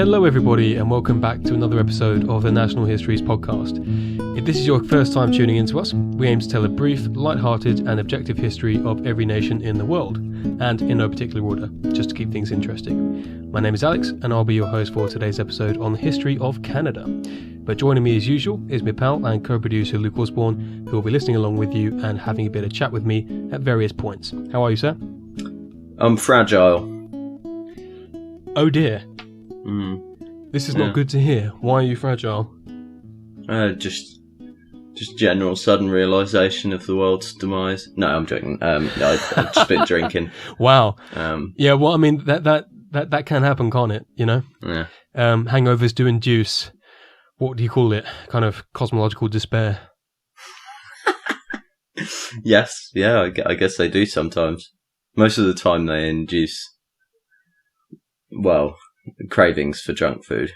Hello everybody and welcome back to another episode of the National Histories podcast. If this is your first time tuning into us, we aim to tell a brief, light-hearted and objective history of every nation in the world, and in no particular order, just to keep things interesting. My name is Alex and I'll be your host for today's episode on the history of Canada. But joining me as usual is my pal and co-producer Luke Osborne, who will be listening along with you and having a bit of chat with me at various points. How are you, sir? I'm fragile. Oh dear. This is not good to hear. Why are you fragile? Just general sudden realisation of the world's demise. No, I'm joking. I've just been drinking. Wow. Yeah, well, I mean, that can happen, can't it? You know? Yeah. Hangovers do induce, what do you call it? Kind of cosmological despair. Yes, yeah, I guess they do sometimes. Most of the time they induce, well, cravings for junk food.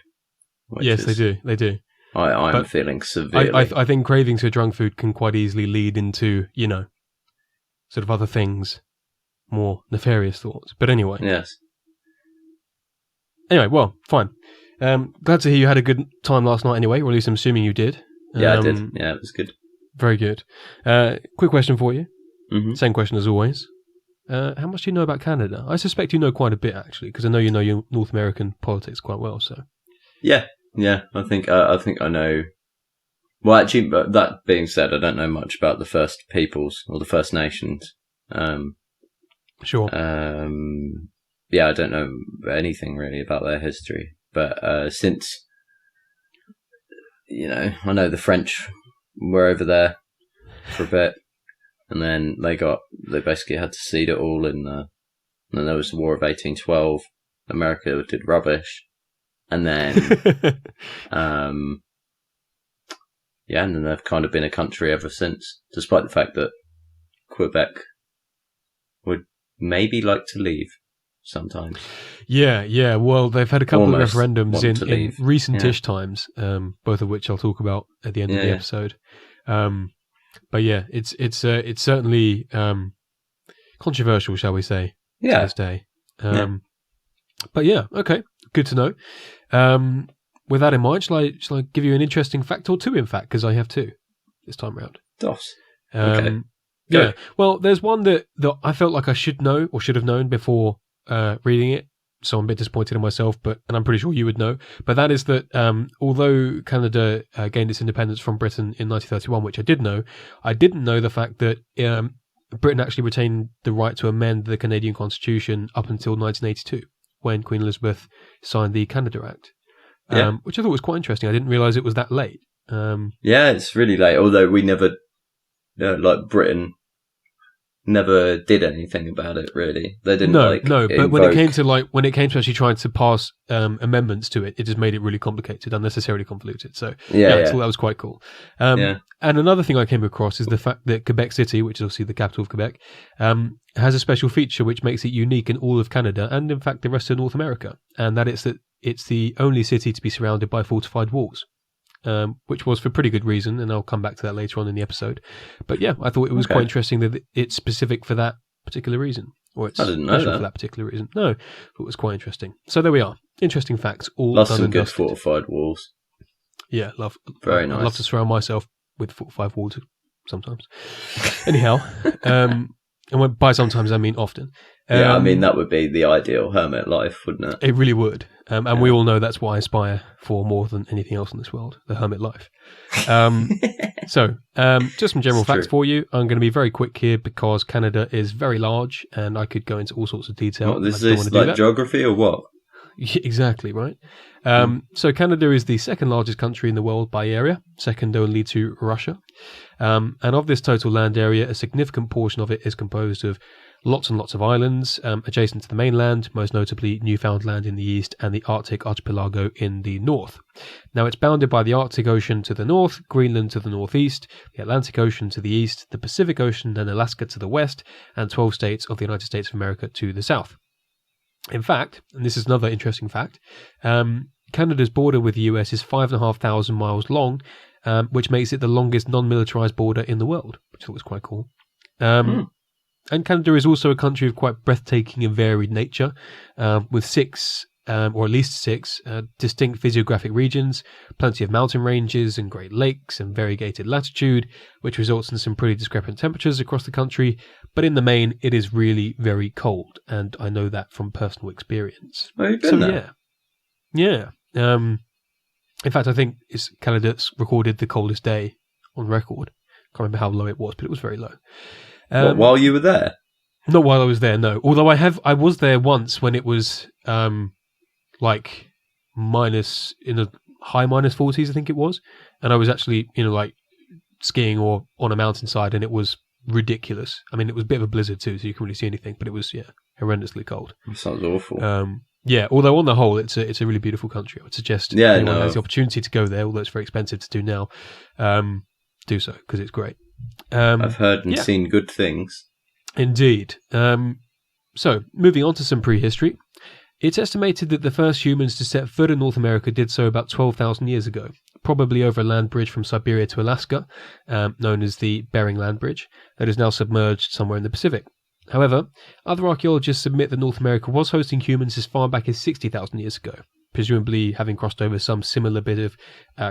Yes, they do. I'm feeling severely. I think cravings for junk food can quite easily lead into, you know, sort of other things, more nefarious thoughts. But anyway. Yes. Anyway, well, fine. Glad to hear you had a good time last night anyway, or at least I'm assuming you did. Yeah, I did. Yeah, it was good. Very good. Quick question for you. Mm-hmm. Same question as always. How much do you know about Canada? I suspect you know quite a bit, actually, because I know you know your North American politics quite well. So, yeah. I think I know. Well, actually, but that being said, I don't know much about the First Peoples or the First Nations. Sure. Yeah, I don't know anything really about their history. But since, you know, I know the French were over there for a bit. And then they basically had to cede it all, and then there was the War of 1812. America did rubbish, and then, and then they've kind of been a country ever since, despite the fact that Quebec would maybe like to leave sometimes. Yeah. Well, they've had a couple Almost of referendums in recent-ish Yeah. times, both of which I'll talk about at the end of the episode. But yeah, it's certainly controversial, shall we say, to this day. But yeah, okay, good to know. With that in mind, shall I give you an interesting fact or two, in fact, because I have two this time round. DOS. Okay. Yeah, well, there's one that I felt like I should know or should have known before reading it, so I'm a bit disappointed in myself, and I'm pretty sure you would know. But that is that although Canada gained its independence from Britain in 1931, which I did know, I didn't know the fact that Britain actually retained the right to amend the Canadian Constitution up until 1982, when Queen Elizabeth signed the Canada Act, which I thought was quite interesting. I didn't realise it was that late. Yeah, it's really late, although we never, Britain never did anything about it, really. They didn't but when it came to actually trying to pass amendments to it, it just made it really complicated, unnecessarily convoluted. So I thought that was quite cool. And another thing I came across is the fact that Quebec City, which is obviously the capital of Quebec, has a special feature which makes it unique in all of Canada and in fact the rest of North America, and that it's the only city to be surrounded by fortified walls. Which was for pretty good reason, and I'll come back to that later on in the episode. But yeah, I thought it was quite interesting that it's specific for that particular reason, or it's special for that particular reason. No, it was quite interesting. So there we are. Interesting facts. All love done some and good dusted. fortified walls. Yeah, Very nice. I love to surround myself with fortified walls sometimes. Anyhow, and by sometimes I mean often. I mean that would be the ideal hermit life, wouldn't it? It really would. And we all know that's what I aspire for more than anything else in this world, the hermit life. So, just some general facts for you. I'm going to be very quick here because Canada is very large and I could go into all sorts of detail. What, is this like geography or what? Yeah, exactly, right. So Canada is the second largest country in the world by area, second only to Russia. And of this total land area, a significant portion of it is composed of lots and lots of islands adjacent to the mainland, most notably Newfoundland in the east and the Arctic archipelago in the north. Now it's bounded by the Arctic Ocean to the north, Greenland to the northeast, the Atlantic Ocean to the east, the Pacific Ocean and Alaska to the west, and 12 states of the United States of America to the south. In fact, and this is another interesting fact, Canada's border with the US is 5,500 miles long, which makes it the longest non-militarized border in the world, which I thought was quite cool. And Canada is also a country of quite breathtaking and varied nature, with 6 or at least 6, distinct physiographic regions, plenty of mountain ranges and Great Lakes and variegated latitude, which results in some pretty discrepant temperatures across the country. But in the main, it is really very cold, and I know that from personal experience. Oh, you've been there? Yeah. In fact, I think it's Canada's recorded the coldest day on record. Can't remember how low it was, but it was very low. While you were there? Not while I was there, no. Although I was there once when it was like minus, in the high minus 40s, I think it was, and I was actually like skiing or on a mountainside, and it was ridiculous. I mean, it was a bit of a blizzard too, so you couldn't really see anything, but it was horrendously cold. That sounds awful. Yeah, although on the whole, it's a really beautiful country. I would suggest anyone has the opportunity to go there, although it's very expensive to do now, do so, because it's great. I've heard and seen good things. Indeed. So, moving on to some prehistory. It's estimated that the first humans to set foot in North America did so about 12,000 years ago, probably over a land bridge from Siberia to Alaska, known as the Bering Land Bridge, that is now submerged somewhere in the Pacific. However, other archaeologists admit that North America was hosting humans as far back as 60,000 years ago, presumably having crossed over some similar bit of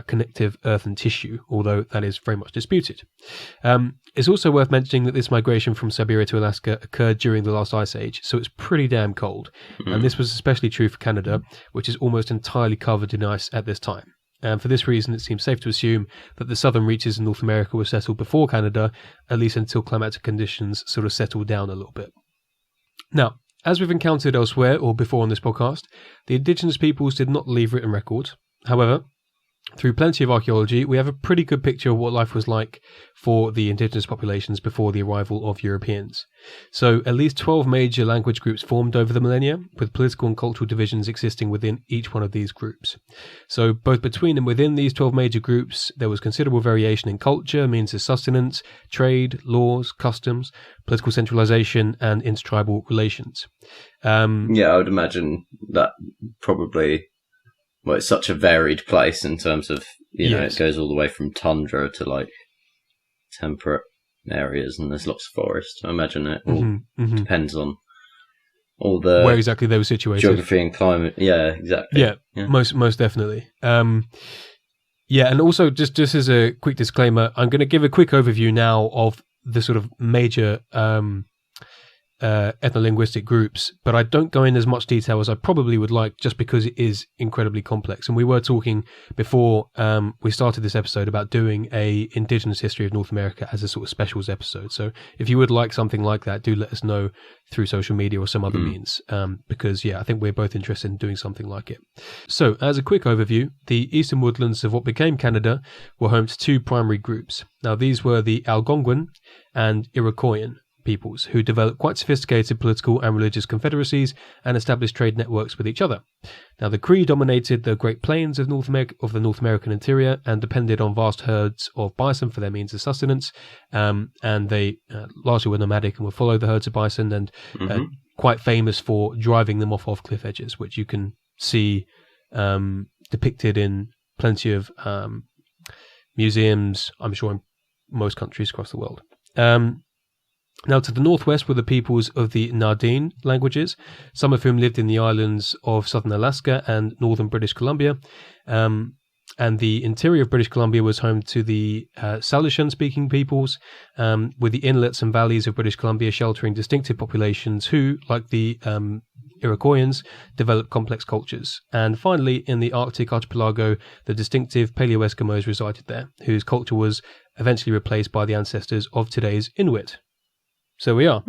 connective earthen tissue, although that is very much disputed. It's also worth mentioning that this migration from Siberia to Alaska occurred during the last ice age, so it's pretty damn cold. And this was especially true for Canada, which is almost entirely covered in ice at this time. And for this reason, it seems safe to assume that the southern reaches in North America were settled before Canada, at least until climatic conditions sort of settled down a little bit. Now, as we've encountered elsewhere or before on this podcast, the indigenous peoples did not leave written records. However, through plenty of archaeology, we have a pretty good picture of what life was like for the indigenous populations before the arrival of Europeans. So at least 12 major language groups formed over the millennia, with political and cultural divisions existing within each one of these groups. So both between and within these 12 major groups, there was considerable variation in culture, means of sustenance, trade, laws, customs, political centralization, and intertribal relations. I would imagine that probably... Well, it's such a varied place in terms of, it goes all the way from tundra to like temperate areas, and there's lots of forest. I imagine it all depends on all the where exactly they were situated, geography and climate. Yeah, exactly. Yeah. Most definitely. And also just as a quick disclaimer, I'm going to give a quick overview now of the sort of major ethno-linguistic groups, but I don't go in as much detail as I probably would like, just because it is incredibly complex. And we were talking before we started this episode about doing a Indigenous history of North America as a sort of specials episode. So if you would like something like that, do let us know through social media or some other means, because I think we're both interested in doing something like it. So as a quick overview, the eastern woodlands of what became Canada were home to two primary groups. Now these were the Algonquin and Iroquoian peoples, who developed quite sophisticated political and religious confederacies and established trade networks with each other. Now, the Cree dominated the Great Plains of the North American interior and depended on vast herds of bison for their means of sustenance, and they largely were nomadic and would follow the herds of bison, and quite famous for driving them off cliff edges, which you can see depicted in plenty of museums, I'm sure, in most countries across the world. Now, to the northwest were the peoples of the Nardine languages, some of whom lived in the islands of southern Alaska and northern British Columbia. And the interior of British Columbia was home to the Salishan-speaking peoples, with the inlets and valleys of British Columbia sheltering distinctive populations who, like the Iroquoians, developed complex cultures. And finally, in the Arctic archipelago, the distinctive Paleo-Eskimos resided there, whose culture was eventually replaced by the ancestors of today's Inuit. So we are.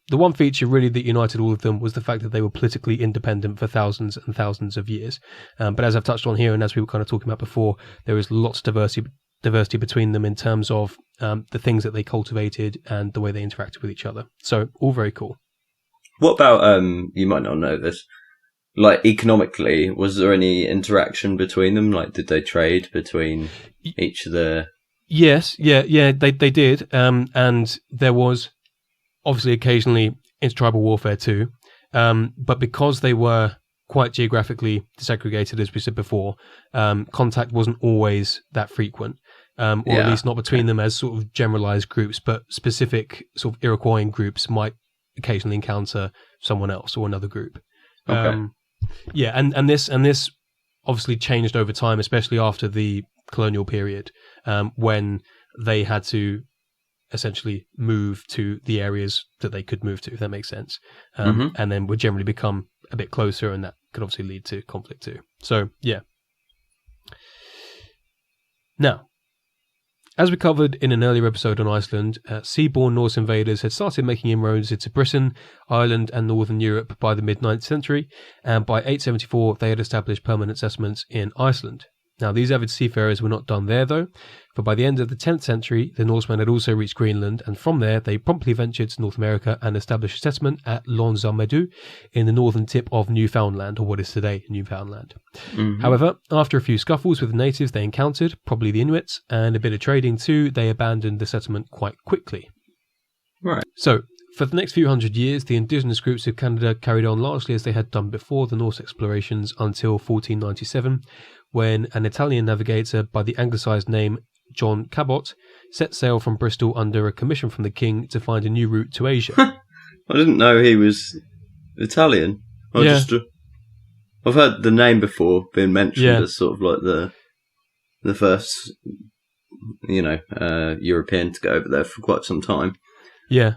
The one feature really that united all of them was the fact that they were politically independent for thousands and thousands of years. But as I've touched on here, and as we were kind of talking about before, there is lots of diversity between them in terms of the things that they cultivated and the way they interacted with each other. So all very cool. What about, you might not know this, like economically, was there any interaction between them? Like, did they trade between each of the... Yes, they did. And there was... obviously occasionally intertribal warfare too, but because they were quite geographically disaggregated, as we said before, contact wasn't always that frequent, or at least not between them as sort of generalized groups, but specific sort of Iroquoian groups might occasionally encounter someone else or another group. Okay. Yeah, and this obviously changed over time, especially after the colonial period, when they had to essentially move to the areas that they could move to, if that makes sense, and then would generally become a bit closer, and that could obviously lead to conflict too. So, yeah. Now, as we covered in an earlier episode on Iceland, seaborne Norse invaders had started making inroads into Britain, Ireland, and Northern Europe by the mid-9th century, and by 874 they had established permanent settlements in Iceland. Now, these avid seafarers were not done there, though, for by the end of the 10th century, the Norsemen had also reached Greenland, and from there they promptly ventured to North America and established a settlement at L'Anse-à-Medu in the northern tip of Newfoundland, or what is today Newfoundland. However, after a few scuffles with the natives they encountered, probably the Inuits, and a bit of trading too, they abandoned the settlement quite quickly. Right. So, for the next few hundred years, the indigenous groups of Canada carried on largely as they had done before the Norse explorations until 1497, when an Italian navigator by the anglicised name John Cabot set sail from Bristol under a commission from the king to find a new route to Asia. I didn't know he was Italian. I've heard the name before being mentioned as sort of like the first, European to go over there for quite some time. Yeah,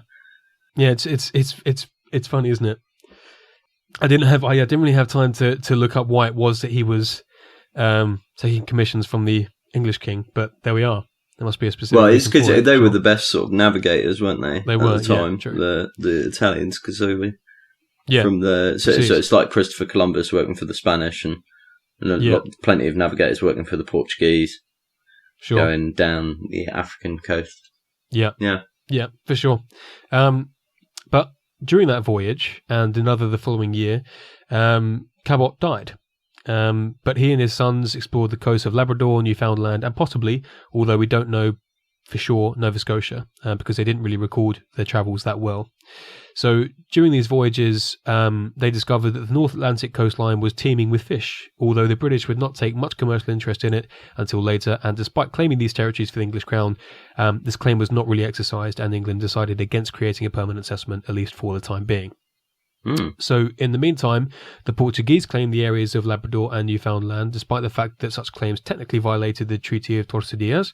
it's funny, isn't it? I didn't really have time to look up why it was that he was taking commissions from the English king, but there we are. There must be a specific. Well, it's because they were the best sort of navigators, weren't they? They were at the time. Yeah, true. The Italians, because they were so it's like Christopher Columbus working for the Spanish, and plenty of navigators working for the Portuguese, going down the African coast. Yeah, for sure. But during that voyage and another the following year, Cabot died. But he and his sons explored the coast of Labrador, Newfoundland, and possibly, although we don't know for sure, Nova Scotia, because they didn't really record their travels that well. So during these voyages, they discovered that the North Atlantic coastline was teeming with fish, although the British would not take much commercial interest in it until later, and despite claiming these territories for the English crown, this claim was not really exercised, and England decided against creating a permanent settlement, at least for the time being. So, in the meantime, the Portuguese claimed the areas of Labrador and Newfoundland, despite the fact that such claims technically violated the Treaty of Tordesillas,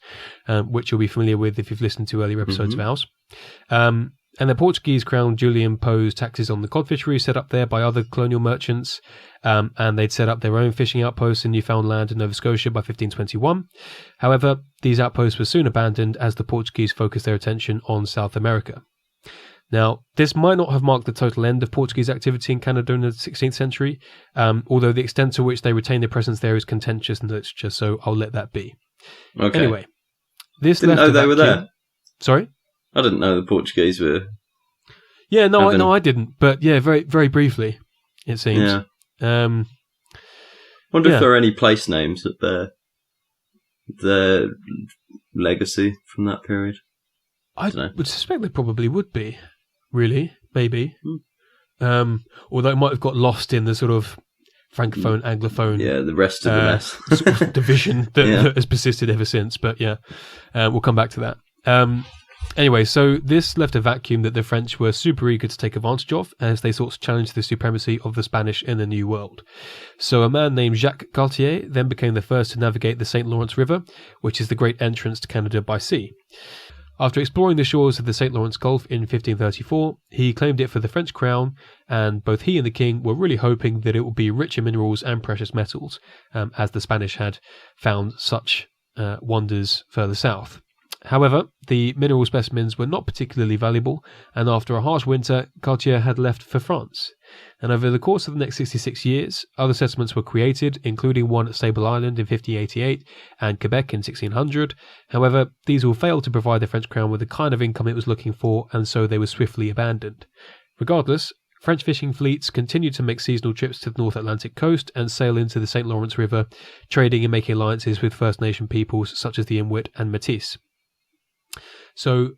which you'll be familiar with if you've listened to earlier episodes of ours. And the Portuguese crown duly imposed taxes on the cod fishery set up there by other colonial merchants, and they'd set up their own fishing outposts in Newfoundland and Nova Scotia by 1521. However, these outposts were soon abandoned as the Portuguese focused their attention on South America. Now, this might not have marked the total end of Portuguese activity in Canada in the 16th century, although the extent to which they retained their presence there is contentious in the literature, so I'll let that be. Okay. Anyway, this didn't know they were there. Sorry? I didn't know the Portuguese were. Yeah, no, I didn't, but yeah, very, very briefly, it seems. Yeah. Wonder if there are any place names that bear their legacy from that period. I would suspect they probably would be. Really, maybe. Although it might have got lost in the sort of francophone, anglophone. Yeah, the rest of the mess. Sort of division that has persisted ever since. But yeah, we'll come back to that. Anyway, so this left a vacuum that the French were super eager to take advantage of as they sought to challenge the supremacy of the Spanish in the New World. So a man named Jacques Cartier then became the first to navigate the St. Lawrence River, which is the great entrance to Canada by sea. After exploring the shores of the St. Lawrence Gulf in 1534, he claimed it for the French crown, and both he and the king were really hoping that it would be rich in minerals and precious metals, as the Spanish had found such wonders further south. However, the mineral specimens were not particularly valuable, and after a harsh winter, Cartier had left for France. And over the course of the next 66 years, other settlements were created, including one at Sable Island in 1588 and Quebec in 1600. However, these all failed to provide the French crown with the kind of income it was looking for, and so they were swiftly abandoned. Regardless, French fishing fleets continued to make seasonal trips to the North Atlantic coast and sail into the St. Lawrence River, trading and making alliances with First Nation peoples such as the Inuit and Métis. So,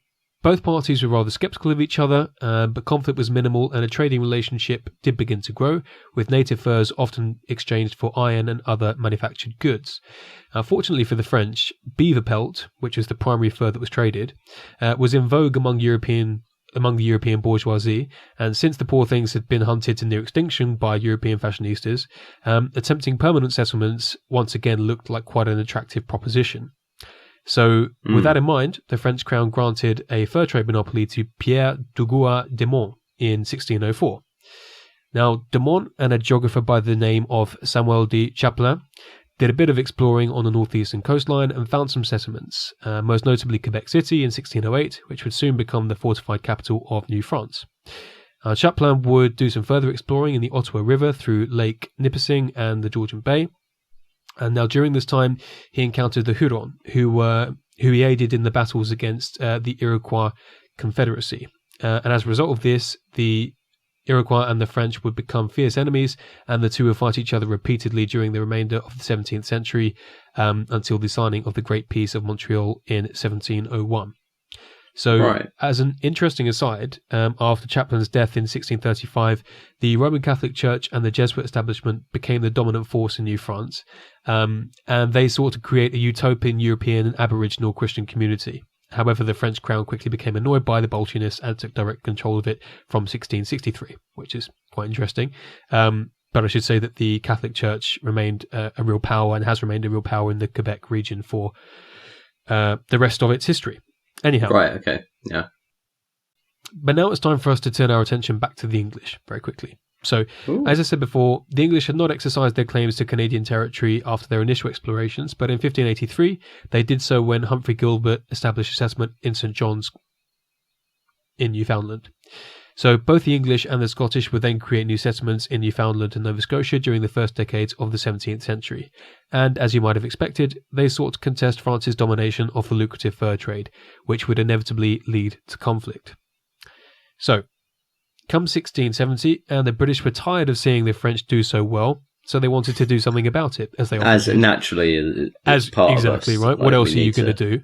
both parties were rather sceptical of each other, but conflict was minimal and a trading relationship did begin to grow, with native furs often exchanged for iron and other manufactured goods. Fortunately for the French, beaver pelt, which was the primary fur that was traded, was in vogue among European among the European bourgeoisie, and since the poor things had been hunted to near extinction by European fashionistas, attempting permanent settlements once again looked like quite an attractive proposition. So, with that in mind, the French crown granted a fur trade monopoly to Pierre Duguay de Mont in 1604. Now, de Mont and a geographer by the name of Samuel de Chapelain did a bit of exploring on the northeastern coastline and found some settlements, most notably Quebec City in 1608, which would soon become the fortified capital of New France. Chapelain would do some further exploring in the Ottawa River through Lake Nipissing and the Georgian Bay. And now during this time, he encountered the Hurons, who he aided in the battles against the Iroquois Confederacy. And as a result of this, the Iroquois and the French would become fierce enemies, and the two would fight each other repeatedly during the remainder of the 17th century until the signing of the Great Peace of Montreal in 1701. So, as an interesting aside, after Chapelain's death in 1635, the Roman Catholic Church and the Jesuit establishment became the dominant force in New France, and they sought to create a utopian European and Aboriginal Christian community. However, the French crown quickly became annoyed by the bolshiness and took direct control of it from 1663, which is quite interesting. But I should say that the Catholic Church remained a real power and has remained a real power in the Quebec region for the rest of its history. Anyhow. Right, okay, yeah. But now it's time for us to turn our attention back to the English very quickly. So, as I said before, the English had not exercised their claims to Canadian territory after their initial explorations, but in 1583 they did so when Humphrey Gilbert established a settlement in St. John's in Newfoundland. So both the English and the Scottish would then create new settlements in Newfoundland and Nova Scotia during the first decades of the 17th century. And as you might have expected, they sought to contest France's domination of the lucrative fur trade, which would inevitably lead to conflict. So, come 1670, and the British were tired of seeing the French do so well, so they wanted to do something about it, as they often did. Naturally, as part exactly, of us, right? What else are you going to do?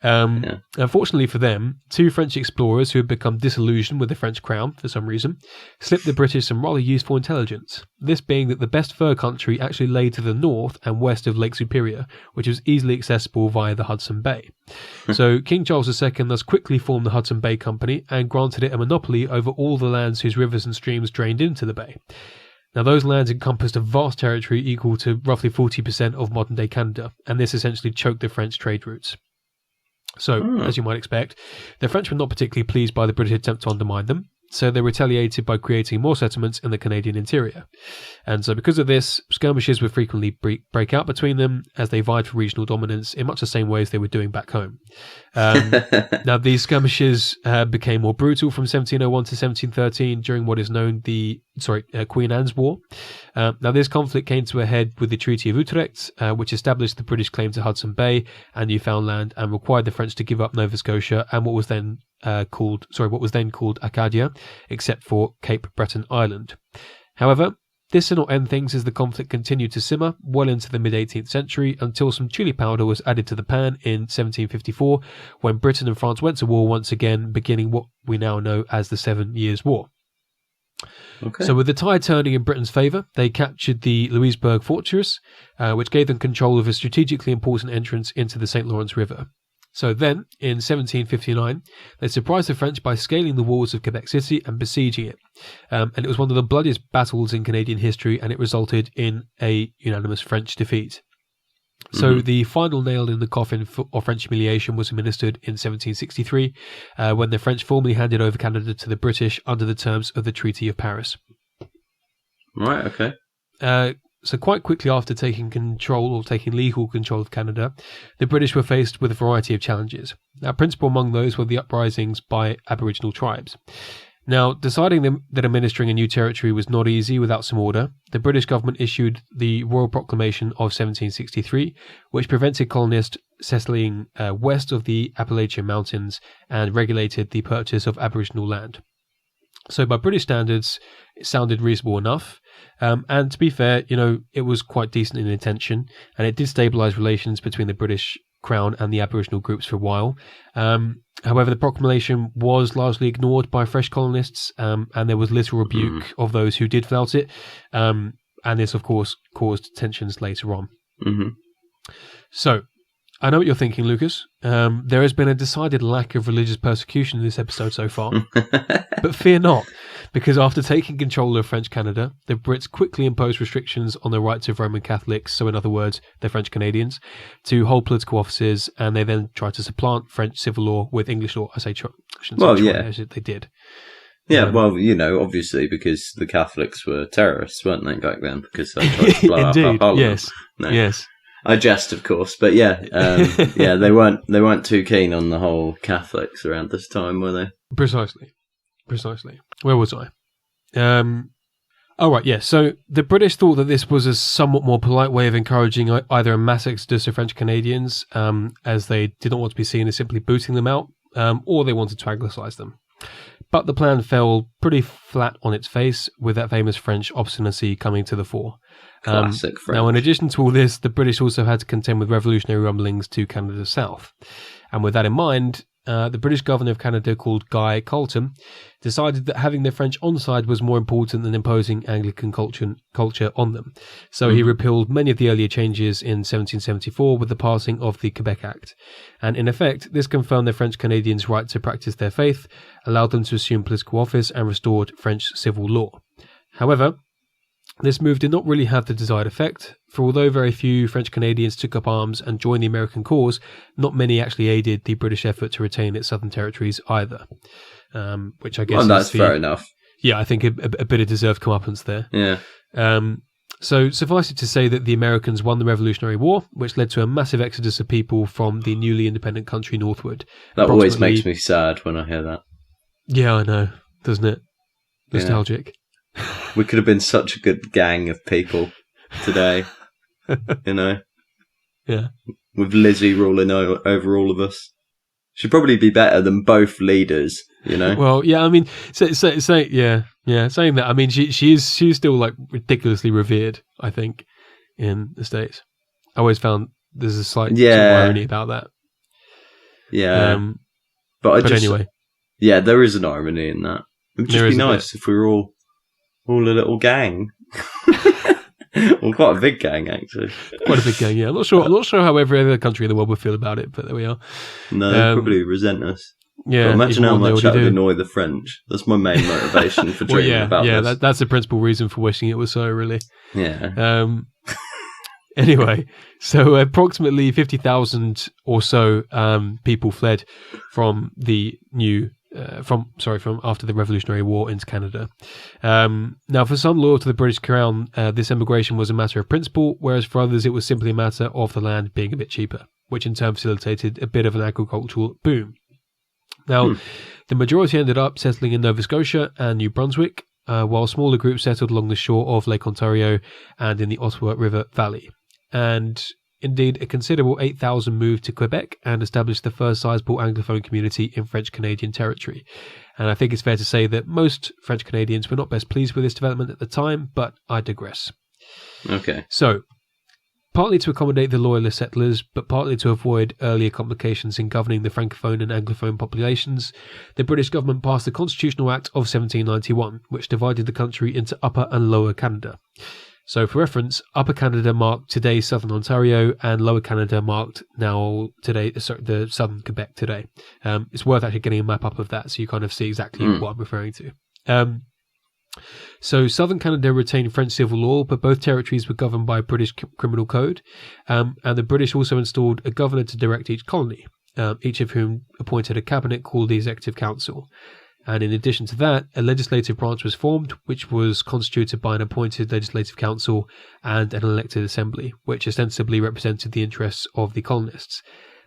Yeah. Unfortunately for them, two French explorers who had become disillusioned with the French crown for some reason slipped the British some rather useful intelligence. This being that the best fur country actually lay to the north and west of Lake Superior, which was easily accessible via the Hudson Bay. So King Charles II thus quickly formed the Hudson Bay Company and granted it a monopoly over all the lands whose rivers and streams drained into the bay. Now, those lands encompassed a vast territory equal to roughly 40% of modern-day Canada, and this essentially choked the French trade routes. So, as you might expect, the French were not particularly pleased by the British attempt to undermine them, so they retaliated by creating more settlements in the Canadian interior. And so because of this, skirmishes would frequently break out between them as they vied for regional dominance in much the same way as they were doing back home. Now, these skirmishes became more brutal from 1701 to 1713 during what is known Queen Anne's War. Now, this conflict came to a head with the Treaty of Utrecht, which established the British claim to Hudson Bay and Newfoundland and required the French to give up Nova Scotia and what was then called Acadia, except for Cape Breton Island. However, this did not end things as the conflict continued to simmer well into the mid-18th century until some chili powder was added to the pan in 1754 when Britain and France went to war once again, beginning what we now know as the 7 Years' War. Okay. So with the tide turning in Britain's favour, they captured the Louisbourg fortress, which gave them control of a strategically important entrance into the St. Lawrence River. So then, in 1759, they surprised the French by scaling the walls of Quebec City and besieging it. And it was one of the bloodiest battles in Canadian history, and it resulted in a unanimous French defeat. So the final nail in the coffin of French humiliation was administered in 1763, when the French formally handed over Canada to the British under the terms of the Treaty of Paris. Right, okay. So quite quickly after taking legal control of Canada, the British were faced with a variety of challenges. Now, principal among those were the uprisings by Aboriginal tribes. Now, deciding that administering a new territory was not easy without some order, the British government issued the Royal Proclamation of 1763, which prevented colonists settling west of the Appalachian Mountains and regulated the purchase of Aboriginal land. So by British standards, it sounded reasonable enough. And to be fair, it was quite decent in intention, and it did stabilise relations between the British Crown and the Aboriginal groups for a while. However, the proclamation was largely ignored by fresh colonists, and there was little rebuke of those who did flout it. And this, of course, caused tensions later on. So, I know what you're thinking, Lucas. There has been a decided lack of religious persecution in this episode so far. But fear not, because after taking control of French Canada, the Brits quickly imposed restrictions on the rights of Roman Catholics, so in other words, the French Canadians, to hold political offices, and they then tried to supplant French civil law with English law. I shouldn't say they did. Yeah, obviously, because the Catholics were terrorists, weren't they, back then? Because they tried to blow up our Parliament. Yes. No. Yes. I jest, of course, but they weren't too keen on the whole Catholics around this time, were they? Precisely. Where was I? Right, yeah. So the British thought that this was a somewhat more polite way of encouraging either a mass exodus of French Canadians, as they did not want to be seen as simply booting them out, or they wanted to anglicise them. But the plan fell pretty flat on its face, with that famous French obstinacy coming to the fore. Classic French. Now, in addition to all this, the British also had to contend with revolutionary rumblings to Canada's south. And with that in mind, the British governor of Canada, called Guy Carleton, decided that having the French on side was more important than imposing Anglican culture on them. So he repealed many of the earlier changes in 1774 with the passing of the Quebec Act. And in effect, this confirmed the French Canadians' right to practice their faith, allowed them to assume political office, and restored French civil law. However, this move did not really have the desired effect, for although very few French Canadians took up arms and joined the American cause, not many actually aided the British effort to retain its southern territories either. Which I guess that's fair enough. Yeah, I think a bit of deserved comeuppance there. Yeah. So suffice it to say that the Americans won the Revolutionary War, which led to a massive exodus of people from the newly independent country northward. That always makes me sad when I hear that. Yeah, I know, doesn't it? Nostalgic. Yeah. We could have been such a good gang of people today, Yeah. With Lizzie ruling over all of us. She'd probably be better than both leaders, Well, yeah, I mean, saying that, I mean, she's still like ridiculously revered, I think, in the States. I always found there's a slight sort of irony about that. Yeah. But anyway. Yeah, there is an irony in that. It would just be nice if we were all a little gang. Well, quite a big gang, actually. Quite a big gang, yeah. I'm not sure how every other country in the world would feel about it, but there we are. No, they'd probably resent us. Yeah. But imagine how much that would annoy the French. That's my main motivation for dreaming about this. Yeah, that's the principal reason for wishing it was so, really. Yeah. Anyway, so approximately 50,000 or so people fled from the from after the Revolutionary War into Canada. Now, for some loyal to the British Crown, this emigration was a matter of principle, whereas for others it was simply a matter of the land being a bit cheaper, which in turn facilitated a bit of an agricultural boom. Now, the majority ended up settling in Nova Scotia and New Brunswick, while smaller groups settled along the shore of Lake Ontario and in the Ottawa River Valley. And indeed, a considerable 8,000 moved to Quebec and established the first sizable Anglophone community in French Canadian territory. And I think it's fair to say that most French Canadians were not best pleased with this development at the time, but I digress. Okay. So, partly to accommodate the loyalist settlers, but partly to avoid earlier complications in governing the Francophone and Anglophone populations, the British government passed the Constitutional Act of 1791, which divided the country into Upper and Lower Canada. So, for reference, Upper Canada marked today's southern Ontario, and Lower Canada marked the southern Quebec today. It's worth actually getting a map up of that so you kind of see exactly what I'm referring to. So, southern Canada retained French civil law, but both territories were governed by a British criminal code, and the British also installed a governor to direct each colony, each of whom appointed a cabinet called the Executive Council. And in addition to that, a legislative branch was formed, which was constituted by an appointed legislative council and an elected assembly, which ostensibly represented the interests of the colonists.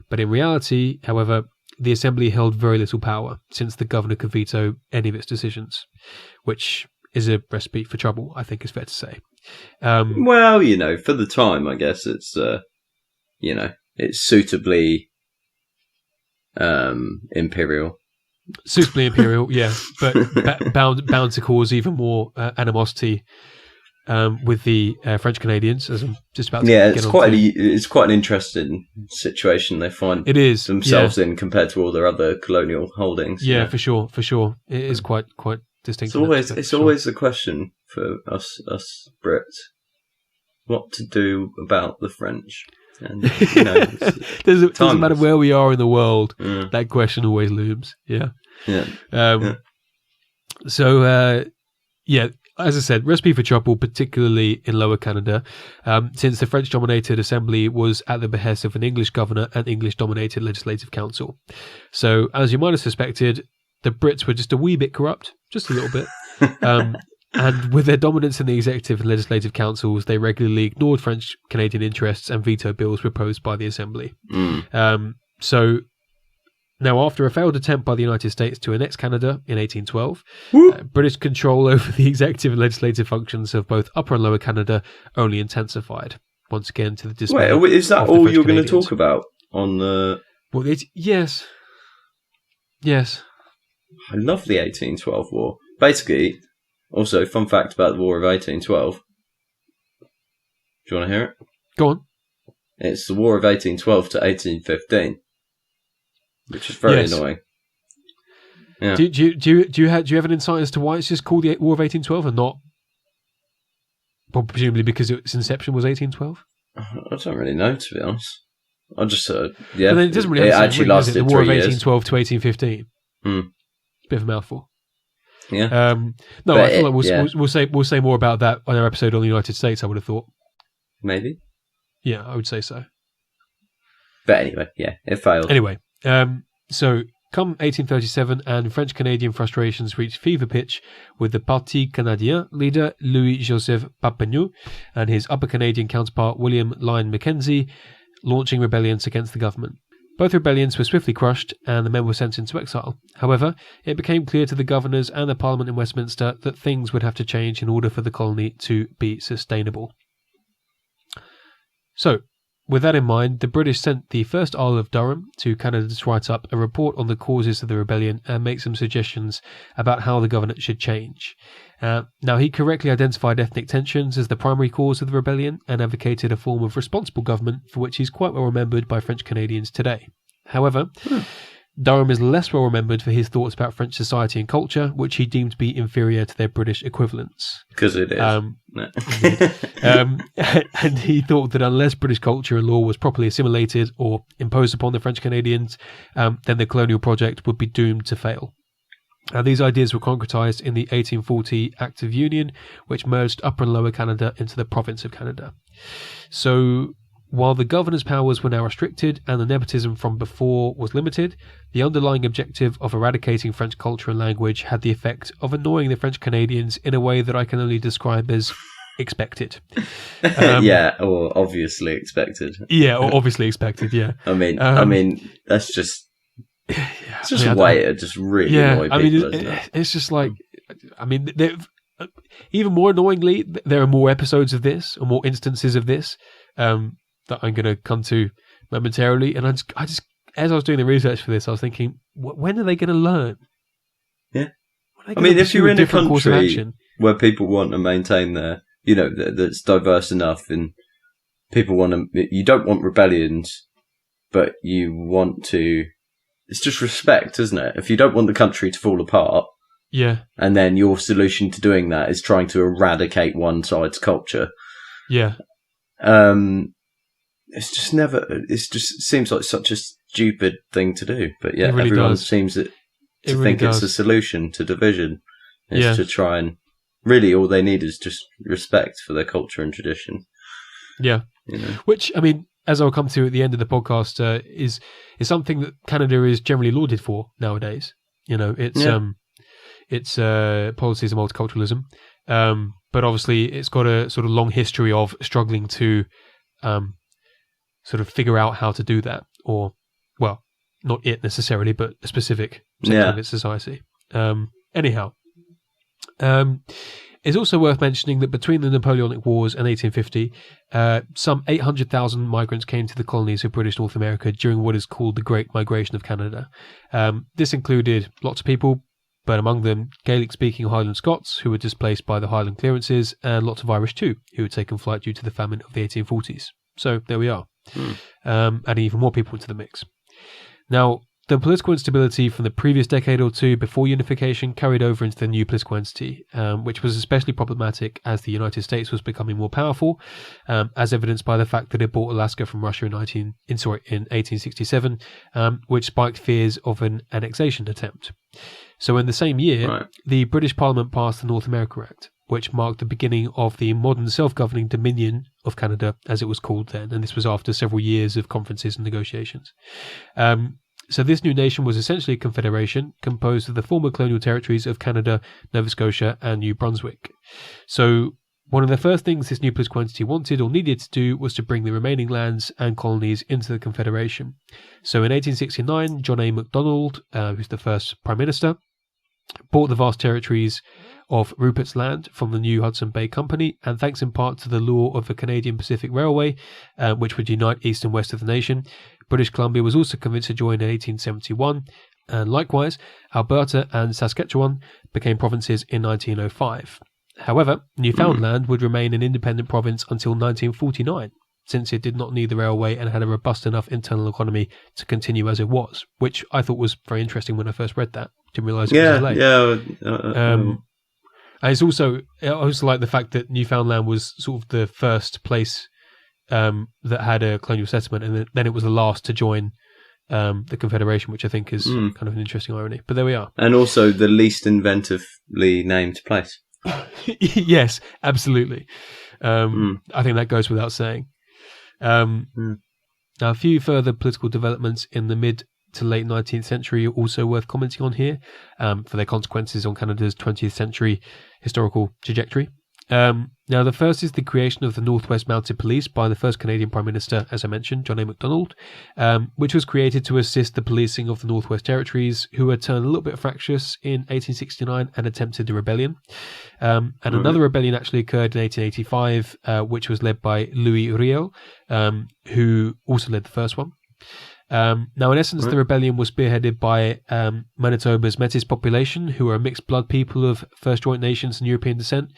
But in reality, however, the assembly held very little power, since the governor could veto any of its decisions, which is a recipe for trouble, I think is fair to say. Well, for the time, I guess it's, it's suitably imperial. Suitably imperial, yeah, but bound to cause even more animosity with the French Canadians, as I'm just about to get it's quite an interesting situation they find themselves in compared to all their other colonial holdings. Yeah, for sure. It is quite distinct. It's always the question for us Brits: what to do about the French? And, you know, doesn't matter where we are in the world, Yeah. that question always looms. Yeah. Yeah. So, as I said, recipe for trouble, particularly in Lower Canada, since the French-dominated assembly was at the behest of an English governor and English-dominated legislative council. So, as you might have suspected, the Brits were just a wee bit corrupt, just a little bit. And with their dominance in the executive and legislative councils, they regularly ignored French-Canadian interests and vetoed bills proposed by the assembly. So, now, after a failed attempt by the United States to annex Canada in 1812, British control over the executive and legislative functions of both Upper and Lower Canada only intensified, once again to the dismay. Wait, is that all you're going to talk about on the... Well, yes. I love the 1812 war. Basically, also, fun fact about the War of 1812. Do you want to hear it? Go on. It's the War of 1812 to 1815. Which is very annoying. Yeah. Do you have an insight as to why it's just called the War of 1812 and not, well, presumably because its inception was 1812? I don't really know, to be honest. I just But then it doesn't really. It actually lasted 3 years. The War of 1812 to 1815. Bit of a mouthful. Yeah. No, I feel like we'll say more about that on our episode on the United States. I would have thought. Maybe. Yeah, I would say so. But anyway, yeah, it failed. Anyway. So, come 1837, and French-Canadian frustrations reached fever pitch with the Parti Canadien leader Louis-Joseph Papineau and his Upper Canadian counterpart William Lyon Mackenzie launching rebellions against the government. Both rebellions were swiftly crushed, and the men were sent into exile. However, it became clear to the governors and the Parliament in Westminster that things would have to change in order for the colony to be sustainable. So, with that in mind, the British sent the first Earl of Durham to Canada to write up a report on the causes of the rebellion and make some suggestions about how the government should change. Now, he correctly identified ethnic tensions as the primary cause of the rebellion and advocated a form of responsible government for which he's quite well remembered by French Canadians today. However, Durham is less well remembered for his thoughts about French society and culture, which he deemed to be inferior to their British equivalents. Because it is. And he thought that unless British culture and law was properly assimilated or imposed upon the French Canadians, then the colonial project would be doomed to fail. These ideas were concretised in the 1840 Act of Union, which merged Upper and Lower Canada into the province of Canada. So, while the governor's powers were now restricted and the nepotism from before was limited, the underlying objective of eradicating French culture and language had the effect of annoying the French Canadians in a way that I can only describe as expected. Or obviously expected. Yeah, or obviously expected, yeah. I mean, that's just... It's just a way to just really annoy people, isn't it? It's just like... I mean, even more annoyingly, there are more episodes of this, or more instances of this, that I'm going to come to momentarily. And I just, as I was doing the research for this, I was thinking, when are they going to learn? Yeah. I mean, if you're in a country where people want to maintain their, that's diverse enough and people you don't want rebellions, but you want to, it's just respect, isn't it? If you don't want the country to fall apart, yeah, and then your solution to doing that is trying to eradicate one side's culture, yeah, it just seems like such a stupid thing to do. But yeah, really everyone does. seems to think it's a solution to division. Is to try and really all they need is just respect for their culture and tradition. Yeah, which, I mean, as I'll come to at the end of the podcast, is something that Canada is generally lauded for nowadays. Its policies of multiculturalism, but obviously it's got a sort of long history of struggling to sort of figure out how to do that, or, well, not it necessarily, but a specific section of its society. Anyhow, it's also worth mentioning that between the Napoleonic Wars and 1850, some 800,000 migrants came to the colonies of British North America during what is called the Great Migration of Canada. This included lots of people, but among them Gaelic-speaking Highland Scots who were displaced by the Highland clearances, and lots of Irish too, who had taken flight due to the famine of the 1840s. So there we are, adding even more people into the mix. Now, the political instability from the previous decade or two before unification carried over into the new political entity, which was especially problematic as the United States was becoming more powerful, as evidenced by the fact that it bought Alaska from Russia in 1867, which spiked fears of an annexation attempt. So in the same year, the British Parliament passed the North America Act, which marked the beginning of the modern self-governing Dominion of Canada, as it was called then, and this was after several years of conferences and negotiations. So this new nation was essentially a confederation composed of the former colonial territories of Canada, Nova Scotia, and New Brunswick. So one of the first things this new political entity wanted or needed to do was to bring the remaining lands and colonies into the confederation. So in 1869, John A. Macdonald, who's the first Prime Minister, bought the vast territories of Rupert's Land from the new Hudson Bay Company, and thanks in part to the law of the Canadian Pacific Railway, which would unite east and west of the nation, British Columbia was also convinced to join in 1871, and likewise, Alberta and Saskatchewan became provinces in 1905. However, Newfoundland would remain an independent province until 1949, since it did not need the railway and had a robust enough internal economy to continue as it was, which I thought was very interesting when I first read that. Didn't realise it was late. And it's also, I also like the fact that Newfoundland was sort of the first place that had a colonial settlement, and then it was the last to join the Confederation, which I think is kind of an interesting irony. But there we are. And also the least inventively named place. Yes, absolutely. I think that goes without saying. Now, a few further political developments in the mid to late 19th century are also worth commenting on here for their consequences on Canada's 20th century historical trajectory. Now, the first is the creation of the Northwest Mounted Police by the first Canadian Prime Minister, as I mentioned, John A. Macdonald, which was created to assist the policing of the Northwest Territories, who had turned a little bit fractious in 1869 and attempted a rebellion. And another rebellion actually occurred in 1885, which was led by Louis Riel, who also led the first one. Now, in essence, the rebellion was spearheaded by Manitoba's Métis population, who are a mixed blood people of First Joint Nations and European descent,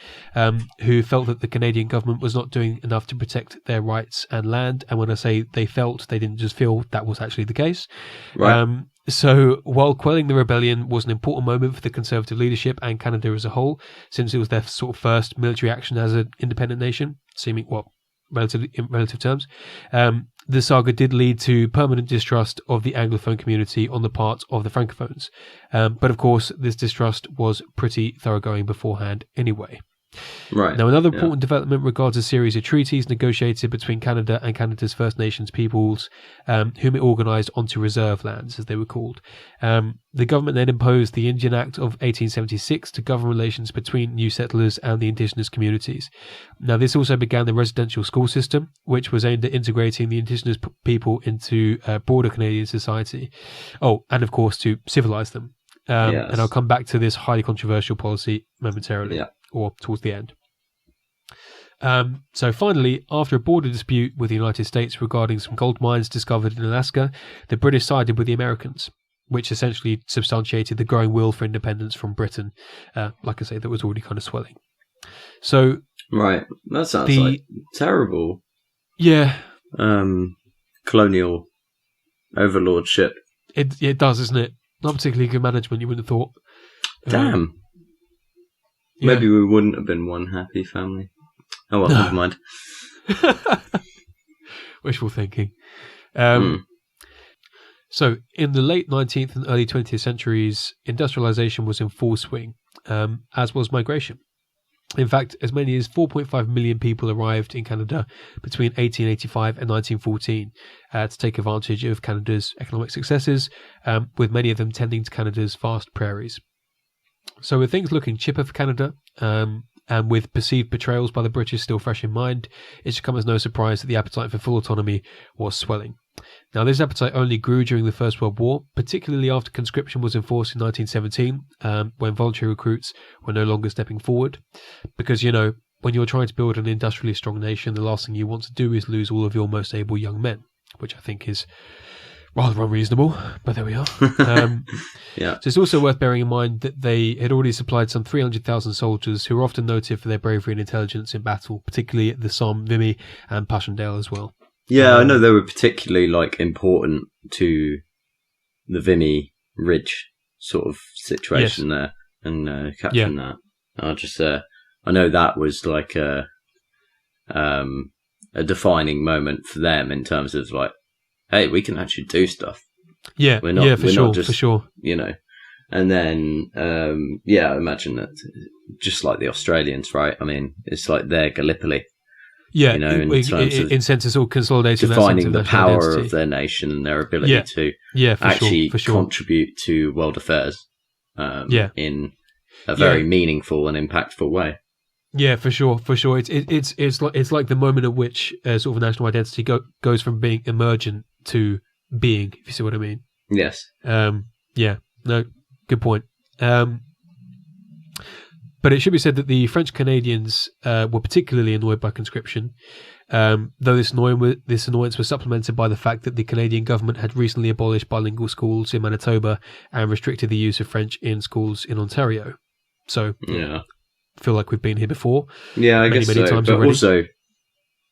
who felt that the Canadian government was not doing enough to protect their rights and land. And when I say they felt, they didn't just feel, that was actually the case. So while quelling the rebellion was an important moment for the Conservative leadership and Canada as a whole, since it was their sort of first military action as an independent nation, seeming, well, in relative terms, the saga did lead to permanent distrust of the Anglophone community on the part of the Francophones. But of course, this distrust was pretty thoroughgoing beforehand anyway. Now, another important development regards a series of treaties negotiated between Canada and Canada's First Nations peoples, whom it organised onto reserve lands, as they were called. The government then imposed the Indian Act of 1876 to govern relations between new settlers and the Indigenous communities. Now, this also began the residential school system, which was aimed at integrating the Indigenous people into broader Canadian society. Oh, and of course, to civilise them. And I'll come back to this highly controversial policy momentarily. Or towards the end. So finally, after a border dispute with the United States regarding some gold mines discovered in Alaska, the British sided with the Americans, which essentially substantiated the growing will for independence from Britain, like I say, that was already kind of swelling. So that sounds like terrible. Colonial overlordship. It does, isn't it? Not particularly good management, you wouldn't have thought. Damn. Maybe we wouldn't have been one happy family. Oh well, never mind. Wishful thinking. So, in the late 19th and early 20th centuries, industrialization was in full swing, as was migration. In fact, as many as 4.5 million people arrived in Canada between 1885 and 1914 to take advantage of Canada's economic successes, with many of them tending to Canada's vast prairies. So with things looking chipper for Canada, and with perceived betrayals by the British still fresh in mind, it should come as no surprise that the appetite for full autonomy was swelling. Now, this appetite only grew during the First World War, particularly after conscription was enforced in 1917, when voluntary recruits were no longer stepping forward. Because, you know, when you're trying to build an industrially strong nation, the last thing you want to do is lose all of your most able young men, which I think is rather unreasonable, but there we are. So it's also worth bearing in mind that they had already supplied some 300,000 soldiers who were often noted for their bravery and intelligence in battle, particularly at the Somme, Vimy and Passchendaele as well. I know they were particularly important to the Vimy Ridge sort of situation there and capturing that. I know that was like a defining moment for them in terms of like, hey, we can actually do stuff. Yeah, we're not just, for sure. You know, and then I imagine that just like the Australians, right? I mean, it's like their Gallipoli. Yeah, you know, in sense of sort of consolidating defining that the power identity of their nation and their ability to actually contribute to world affairs in a very meaningful and impactful way. Yeah, for sure. It's like the moment at which sort of a national identity goes from being emergent to being, if you see what I mean. Yes. Yeah. No, good point. But it should be said that the French Canadians were particularly annoyed by conscription, though this annoyance was supplemented by the fact that the Canadian government had recently abolished bilingual schools in Manitoba and restricted the use of French in schools in Ontario. So, I feel like we've been here before. Yeah, I guess many so. times but already. Also,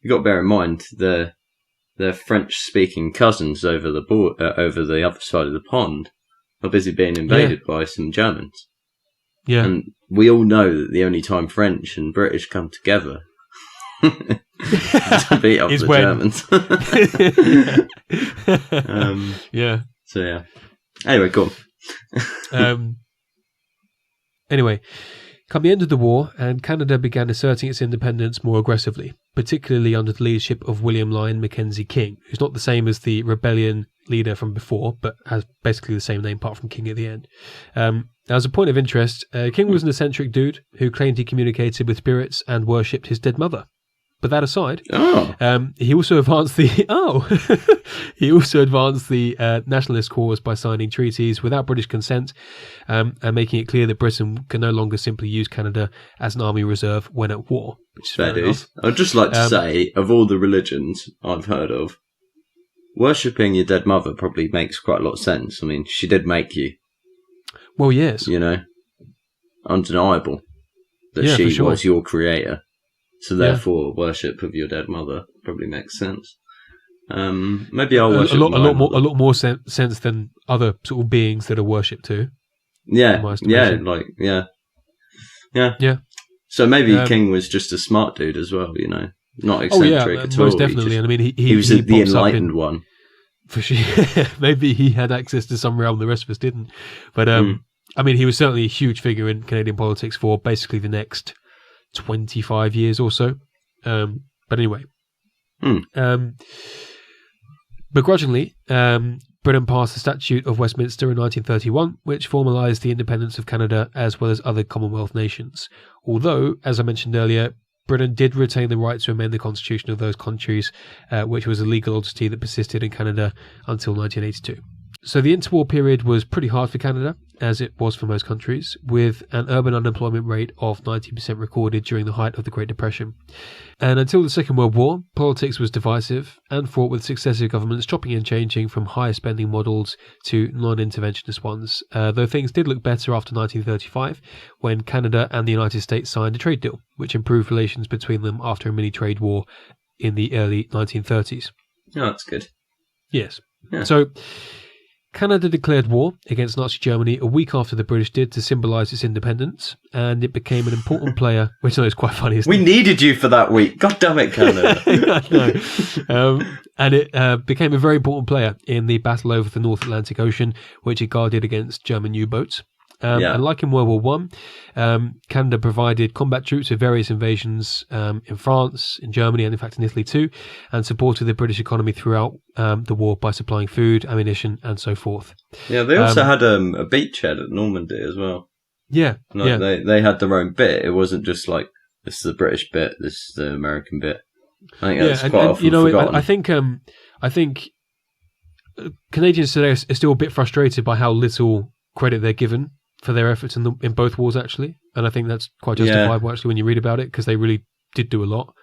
you got to bear in mind their French-speaking cousins over the other side of the pond are busy being invaded by some Germans. Yeah. And we all know that the only time French and British come together to beat up the Germans. Yeah. So, yeah. Anyway, go on. Anyway, come the end of the war, and Canada began asserting its independence more aggressively, particularly under the leadership of William Lyon Mackenzie King, who's not the same as the rebellion leader from before, but has basically the same name apart from King at the end. As a point of interest, King was an eccentric dude who claimed he communicated with spirits and worshipped his dead mother. But that aside, he also advanced the nationalist cause by signing treaties without British consent, and making it clear that Britain can no longer simply use Canada as an army reserve when at war. Which is fair enough. I'd just like to say, of all the religions I've heard of, worshipping your dead mother probably makes quite a lot of sense. I mean, she did make you. Well, yes. You know, undeniable that she was your creator. So therefore, worship of your dead mother probably makes sense. Maybe I'll worship a lot more sense than other sort of beings that are worshipped too. Yeah. So maybe King was just a smart dude as well. You know, not eccentric at all. Most definitely. And I mean, he was the enlightened one. For sure. Maybe he had access to some realm the rest of us didn't. But I mean, he was certainly a huge figure in Canadian politics for basically the next 25 years or so. But anyway. Begrudgingly, Britain passed the Statute of Westminster in 1931, which formalised the independence of Canada as well as other Commonwealth nations. Although, as I mentioned earlier, Britain did retain the right to amend the constitution of those countries, which was a legal oddity that persisted in Canada until 1982. So the interwar period was pretty hard for Canada, as it was for most countries, with an urban unemployment rate of 90% recorded during the height of the Great Depression. And until the Second World War, politics was divisive and fraught with successive governments chopping and changing from higher spending models to non-interventionist ones, though things did look better after 1935, when Canada and the United States signed a trade deal, which improved relations between them after a mini-trade war in the early 1930s. Oh, that's good. Yes. Yeah. So Canada declared war against Nazi Germany a week after the British did to symbolise its independence, and it became an important player, which I know is quite funny, isn't it? We needed you for that week. God damn it, Canada. I know. And it became a very important player in the battle over the North Atlantic Ocean, which it guarded against German U-boats. And like in World War One, Canada provided combat troops for various invasions in France, in Germany, and in fact in Italy too, and supported the British economy throughout the war by supplying food, ammunition, and so forth. Yeah, they also had a beachhead at Normandy as well. Yeah, They had their own bit. It wasn't just like, this is the British bit, this is the American bit. I think that's quite often forgotten. I think Canadians today are still a bit frustrated by how little credit they're given for their efforts in both wars, actually. And I think that's quite justifiable, actually, when you read about it, because they really did do a lot.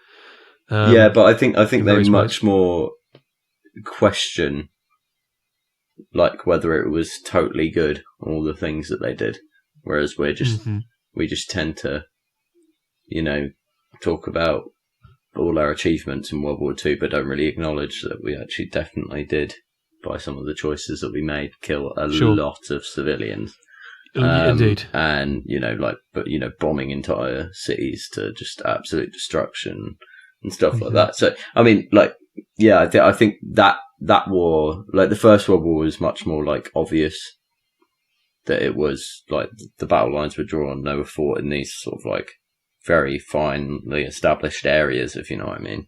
But I think they much more question, like, whether it was totally good, all the things that they did. Whereas we just tend to, you know, talk about all our achievements in World War II, but don't really acknowledge that we actually definitely did by some of the choices that we made, kill a Sure. lot of civilians. Indeed. And, bombing entire cities to just absolute destruction and stuff like that. So, I mean, I think that war, like the First World War, was much more like obvious that it was like the battle lines were drawn, they were fought in these sort of like very finely established areas, if you know what I mean.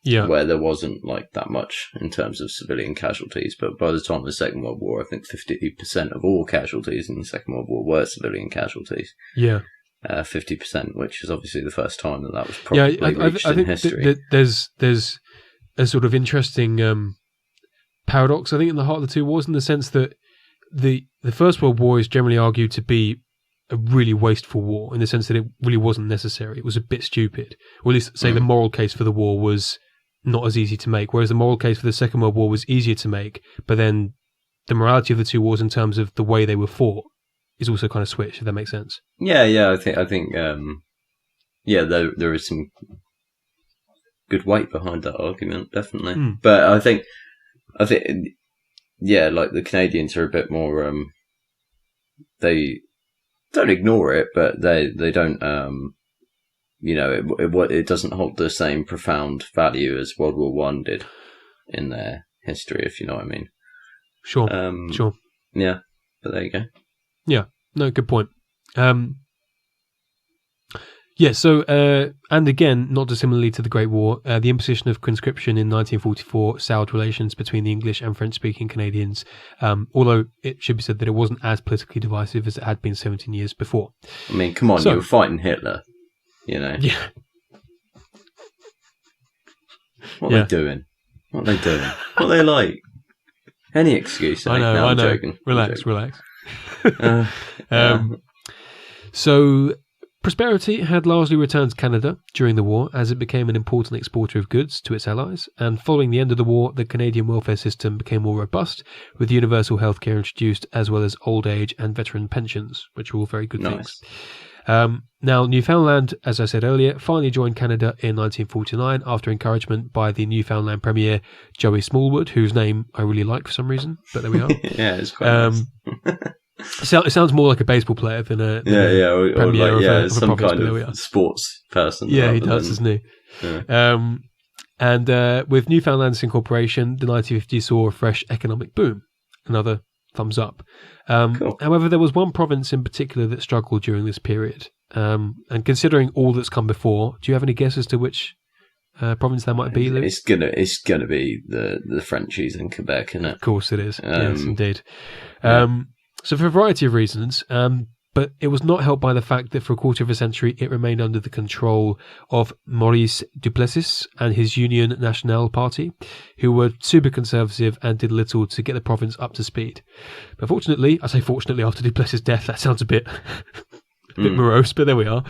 Yeah. Where there wasn't like that much in terms of civilian casualties. But by the time of the Second World War, I think 50% of all casualties in the Second World War were civilian casualties. Yeah. 50%, which is obviously the first time that was probably reached in history. There's a sort of interesting paradox, I think, in the heart of the two wars, in the sense that the First World War is generally argued to be a really wasteful war, in the sense that it really wasn't necessary. It was a bit stupid. Or at least say the moral case for the war was not as easy to make, whereas the moral case for the Second World War was easier to make, but then the morality of the two wars in terms of the way they were fought is also kind of switched, if that makes sense. Yeah, I think there is some good weight behind that argument, definitely. But I think like the Canadians are a bit more they don't ignore it, but they don't it doesn't hold the same profound value as World War One did in their history, if you know what I mean. Sure. Sure. Yeah, but there you go. Yeah. No, good point. So, and again, not dissimilarly to the Great War, the imposition of conscription in 1944 soured relations between the English and French-speaking Canadians, although it should be said that it wasn't as politically divisive as it had been 17 years before. I mean, come on, you were fighting Hitler, you know. Yeah. What are they doing? What are they like? Any excuse. I know. I'm joking. Relax. So, prosperity had largely returned to Canada during the war, as it became an important exporter of goods to its allies, and following the end of the war, the Canadian welfare system became more robust, with universal healthcare introduced, as well as old age and veteran pensions, which are all very good things. Now, Newfoundland, as I said earlier, finally joined Canada in 1949 after encouragement by the Newfoundland Premier Joey Smallwood, whose name I really like for some reason, but there we are. Yeah, it's quite nice. It sounds more like a baseball player than a premier of some a province, kind of sports person. Yeah, he does, doesn't he? Yeah. And with Newfoundland's incorporation, the 1950s saw a fresh economic boom. Another thumbs up. Cool. However, there was one province in particular that struggled during this period. And considering all that's come before, do you have any guess as to which province that might be, Lou? It's gonna be the Frenchies in Quebec, isn't it? Of course it is. Yes, indeed. So for a variety of reasons, but it was not helped by the fact that for a quarter of a century it remained under the control of Maurice Duplessis and his Union Nationale party, who were super conservative and did little to get the province up to speed. But fortunately, I say fortunately after Duplessis' death, that sounds a bit morose, but there we are.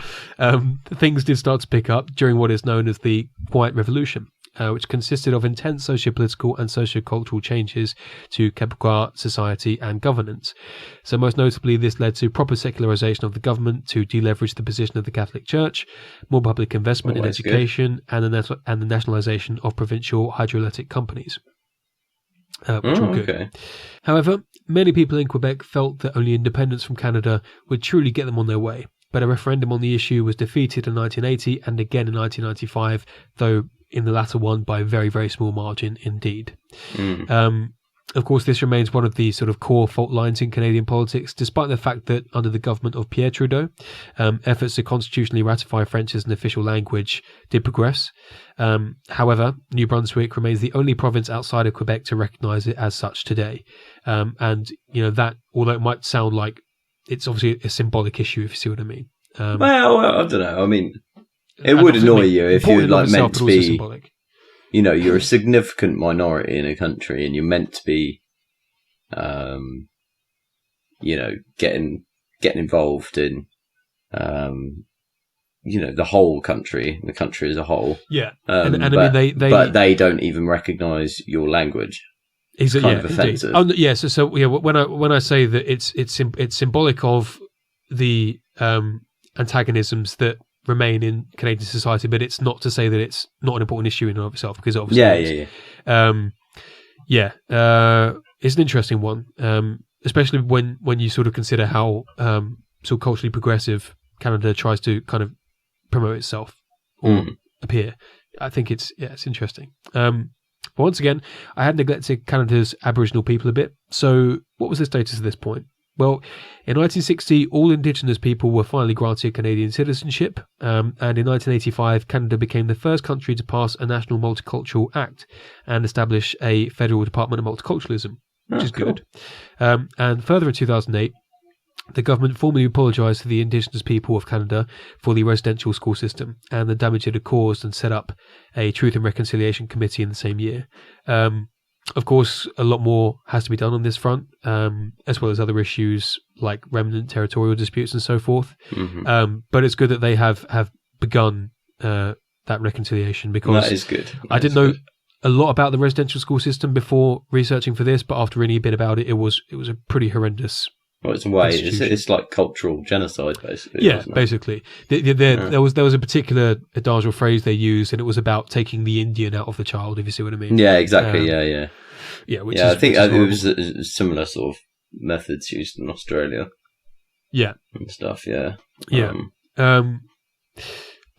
Things did start to pick up during what is known as the Quiet Revolution, which consisted of intense socio-political and socio-cultural changes to Quebecois society and governance. So most notably, this led to proper secularization of the government to deleverage the position of the Catholic Church, more public investment in education, and the nationalization of provincial hydroelectric companies. Which were good. Okay. However, many people in Quebec felt that only independence from Canada would truly get them on their way. But a referendum on the issue was defeated in 1980 and again in 1995, though in the latter one by a very, very small margin indeed. Of course, this remains one of the sort of core fault lines in Canadian politics, despite the fact that under the government of Pierre Trudeau, efforts to constitutionally ratify French as an official language did progress. However, New Brunswick remains the only province outside of Quebec to recognise it as such today. And, that, although it might sound like it's obviously a symbolic issue, if you see what I mean. Well, I don't know. I mean, it would annoy you if you're meant to be... Symbolic. You're a significant minority in a country and you're meant to be, getting involved in, the whole country, the country as a whole. Yeah. I mean, but they don't even recognise your language. It's kind of offensive. Oh, yeah. So when I say that it's symbolic of the antagonisms that remain in Canadian society, but it's not to say that it's not an important issue in and of itself, because obviously Yeah, it's an interesting one, especially when you sort of consider how sort of culturally progressive Canada tries to kind of promote itself or appear. I think it's interesting. But once again, I had neglected Canada's Aboriginal people a bit. So what was the status at this point? Well, in 1960, all Indigenous people were finally granted Canadian citizenship, and in 1985, Canada became the first country to pass a National Multicultural Act and establish a federal Department of Multiculturalism, which is cool. good. And further in 2008, the government formally apologised to the Indigenous people of Canada for the residential school system and the damage it had caused, and set up a Truth and Reconciliation Committee in the same year. Of course, a lot more has to be done on this front, as well as other issues like remnant territorial disputes and so forth. But it's good that they have begun that reconciliation, because that is good. I didn't know a lot about the residential school system before researching for this, but after reading a bit about it, it was a pretty horrendous. Well, it's a way. It's like cultural genocide, basically. Yeah, basically. There was a particular adage or phrase they used, and it was about taking the Indian out of the child, if you see what I mean. Yeah, exactly. Yeah. I think it was similar sort of methods used in Australia. Yeah, and stuff. Yeah. But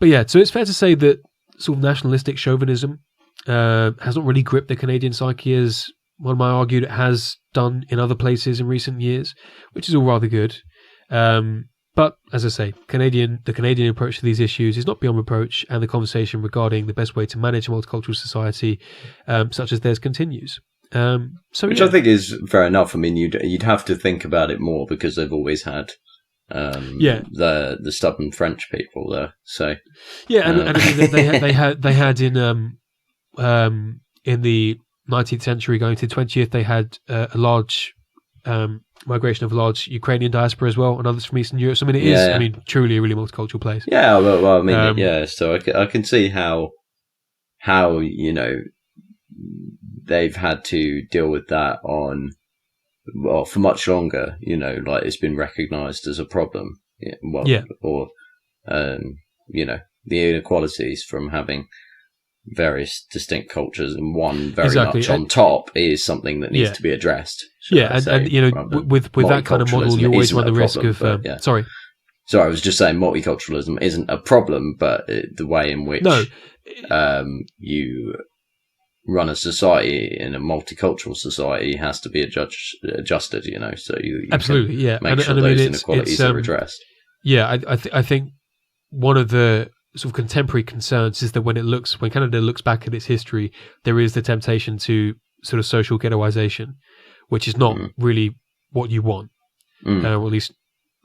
yeah, so it's fair to say that sort of nationalistic chauvinism has not really gripped the Canadian psyche as one might argue it has done in other places in recent years, which is all rather good. But as I say, the Canadian approach to these issues is not beyond reproach, and the conversation regarding the best way to manage a multicultural society, such as theirs, continues. Which I think is fair enough. I mean, you'd have to think about it more, because they've always had the stubborn French people there. So and I mean, they had in the 19th century going to the 20th, they had a large migration of a large Ukrainian diaspora as well, and others from Eastern Europe. So I mean, it is truly a really multicultural place. Yeah, well, I mean, So I can see how they've had to deal with that for much longer. Like it's been recognised as a problem. Or the inequalities from having various distinct cultures and one very much on top is something that needs to be addressed. And with that kind of model, you always run the risk of. Sorry, I was just saying multiculturalism isn't a problem, but the way in which you run a society in a multicultural society has to be adjusted. So you absolutely make sure those inequalities are addressed. Yeah, I think one of the sort of contemporary concerns is that when Canada looks back at its history, there is the temptation to sort of social ghettoization, which is not really what you want, or at least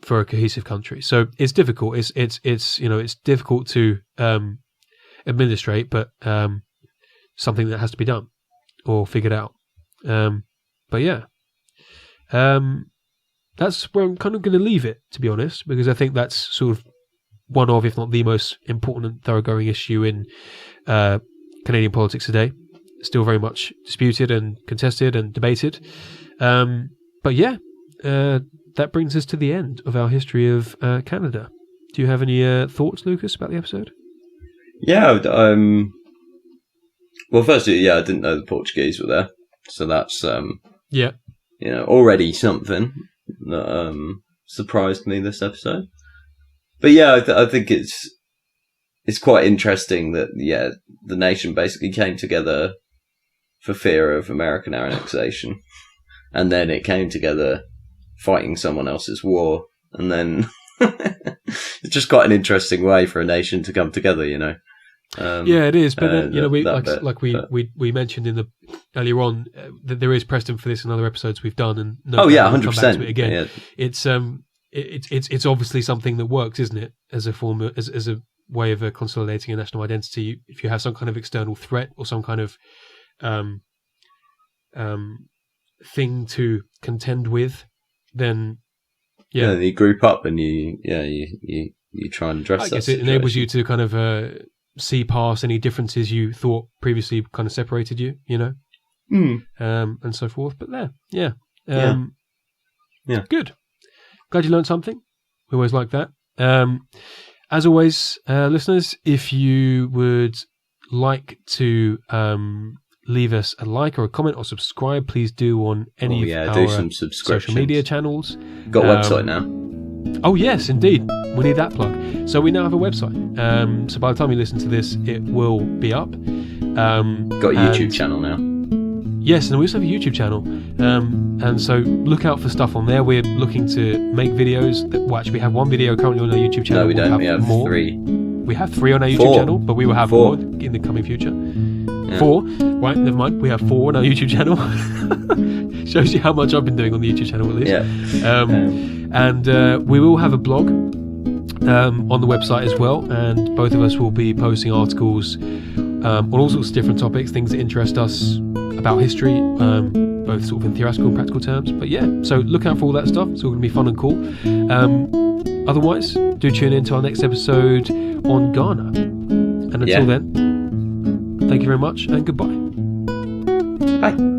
for a cohesive country. So it's difficult. It's difficult to administrate, but something that has to be done or figured out. But yeah, that's where I'm kind of going to leave it, to be honest, because I think that's sort of one of, if not the most important thoroughgoing issue in Canadian politics today. Still very much disputed and contested and debated. But yeah, that brings us to the end of our history of Canada. Do you have any thoughts, Lucas, about the episode? Yeah. Well, firstly, I didn't know the Portuguese were there, so that's already something that surprised me this episode. But yeah, I think it's quite interesting that the nation basically came together for fear of American annexation, and then it came together fighting someone else's war, and then it's just quite an interesting way for a nation to come together, it is. But then we mentioned in the earlier on that there is precedent for this in other episodes we've done, and 100% again. Yeah. It's obviously something that works, isn't it? As a form of, as a way of consolidating a national identity. If you have some kind of external threat or some kind of thing to contend with, then you group up and you try and address. I guess it enables you to kind of see past any differences you thought previously kind of separated you, and so forth. But good. Glad you learned something. We always like that. As always, listeners, if you would like to leave us a like or a comment or subscribe, please do on any of do our some social media channels. Got a website now. Oh yes, indeed. We need that plug. So we now have a website. So by the time you listen to this, it will be up. Got a YouTube channel now. Yes, and we also have a YouTube channel. And so look out for stuff on there. We're looking to make videos. Actually, we have one video currently on our YouTube channel. No, we don't. We have more. 3. We have 3 on our YouTube channel, but we will have 4 in the coming future. Yeah. 4. Right, never mind. We have 4 on our YouTube channel. Shows you how much I've been doing on the YouTube channel, at least. Yeah. And we will have a blog on the website as well, and both of us will be posting articles on all sorts of different topics, things that interest us about history, both sort of in theoretical and practical terms. But yeah, so look out for all that stuff. It's all going to be fun and cool. Otherwise, do tune in to our next episode on Ghana. And until then, thank you very much and goodbye. Bye.